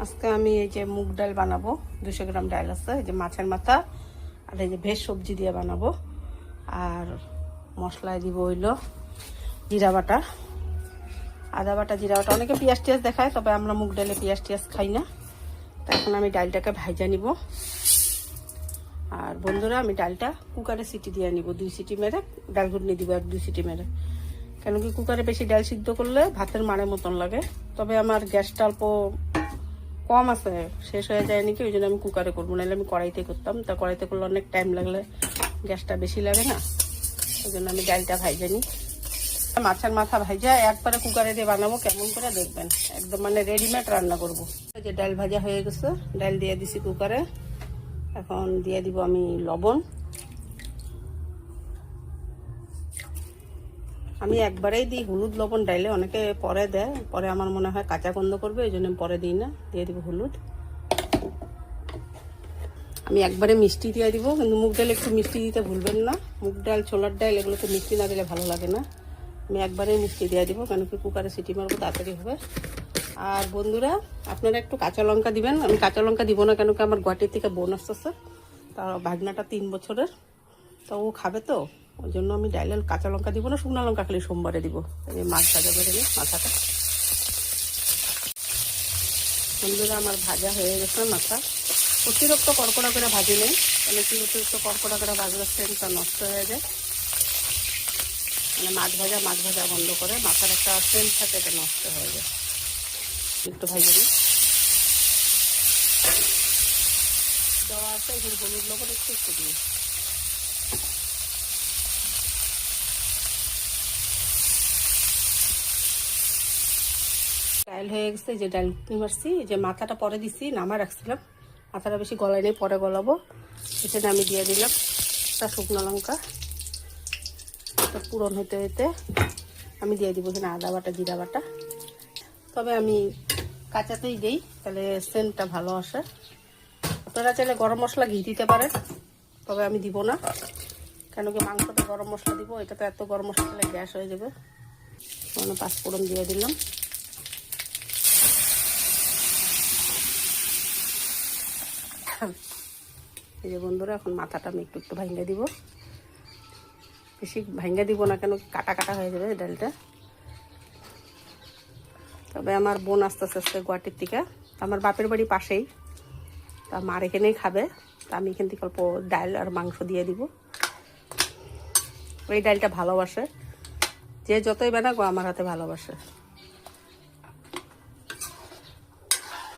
আজকে আমি এই যে মুগ ডাল বানাবো, 200 গ্রাম ডাল আছে, এই যে মাছের মাথা আর এই যে ভেজ সবজি দিয়ে বানাবো। আর মশলায় দিব হইলো জিরা বাটা, আদা বাটা, জিরা বাটা। অনেকে পেঁয়াজ টিয়াজ দেখায়, তবে আমরা মুগ ডালে পেঁয়াজ টিয়াজ খাই না। তো এখন আমি ডালটাকে ভাজা নিব। আর বন্ধুরা, আমি ডালটা কুকারে সিটি দিয়ে নিব, 2 সিটি মেরে ডাল ঘুটনি দিব, 1-2 সিটি মেরে। কেন কি কুকারে বেশি ডাল সিদ্ধ করলে ভাতের মাড়ের মতন লাগে। তবে আমার গ্যাসটা অল্প কম আছে, শেষ হয়ে যায় নাকি, ওই জন্য আমি কুকারে করবো, নাহলে আমি কড়াইতে করতাম। তা কড়াইতে করলে অনেক টাইম লাগলে গ্যাসটা বেশি লাগে না, ওই জন্য আমি ডালটা ভাইজা নিই। মাছের মাথা ভাইজা একবারে কুকারে দিয়ে বানাবো, কেমন করে দেখবেন, একদম মানে রেডিমেড রান্না করবো। এই যে ডাল ভাজা হয়ে গেছে, ডাল দিয়ে দিছি কুকারে। এখন দিয়ে দিব আমি লবণ। আমি একবারেই দিই হলুদ লবণ ডাইলে, অনেকে পরে দেয়, পরে আমার মনে হয় কাঁচা গন্ধ করবে, এই জন্য পরে দিই না। দিয়ে দিব হলুদ। আমি একবারে মিষ্টি দিয়ে দিব, কিন্তু মুগ ডাল একটু মিষ্টি দিতে ভুলবেন না। মুগ ডাল, ছোলার ডাল এগুলোতে মিষ্টি না দিলে ভালো লাগে না। আমি একবারে মিষ্টি দিয়ে দিব, কেন কি কুকারে সিটি মারবো, তাড়াতাড়ি হবে। আর বন্ধুরা, আপনারা একটু কাঁচা লঙ্কা দিবেন। আমি কাঁচা লঙ্কা দিব না, কেন কি আমার গুয়াহাটির থেকে বোন আসতেছে, তার ভাগনাটা 3 বছরের, তো ও খাবে, তো ওই জন্য আমি ডাইলে কাঁচা লঙ্কা দিব না, শুকনো লঙ্কা খালি সোমবারে দিব। এই মাছ ভাজা করে নিই মাথাটা। বন্ধুরা, আমার ভাজা হয়ে গেছে মাথা। অতিরিক্ত কড়কড়া করে ভাজি নেই, মানে কি অতিরিক্ত কড়কড়া করে ভাজলে সেন্টটা নষ্ট হয়ে যায়। মানে মাছ ভাজা বন্ধ করে, মাথার একটা সেন্ট থাকে, এটা নষ্ট হয়ে যায়। একটু ভাজে নিই, দেওয়া আছে এখন হলুদ লবণ একটু একটু দিই। ডাল হয়ে গেছে, যে ডাল মারছি, যে মাথাটা পরে দিছি, নামা রাখছিলাম, মাথাটা বেশি গলায় নেই, পরে গলাবো। এখানে আমি দিয়ে দিলাম একটা শুকনো লঙ্কা। এটা পূরণ হইতে হইতে আমি দিয়ে দিব এখানে আদা বাটা, জিরা বাটা। তবে আমি কাঁচাতেই দিই, তাহলে সেন্টটা ভালো আসে। আপনারা চাইলে গরম মশলা ঘি দিতে পারেন, তবে আমি দিব না, কেন কি মাংসতে গরম মশলা দিব, এটাতে এত গরম মশলা দিলে গ্যাস হয়ে যাবে। মানে 5 ফোড়ন দিয়ে দিলাম। এই যে বন্ধুরা, এখন মাথাটা আমি একটু একটু ভাঙ্গা দিব, বেশি ভাঙ্গা দিব না, কেন কাটা কাটা হয়ে যাবে ডালটা। তবে আমার বোন আস্তে আস্তে গুয়াহাটির থেকে, আমার বাপের বাড়ি পাশেই, তা মার এখানেই খাবে, তা আমি এখান থেকে অল্প ডাল আর মাংস দিয়ে দিব। এই ডালটা ভালোবাসে, যে যতই বানাবো আমার হাতে ভালোবাসে।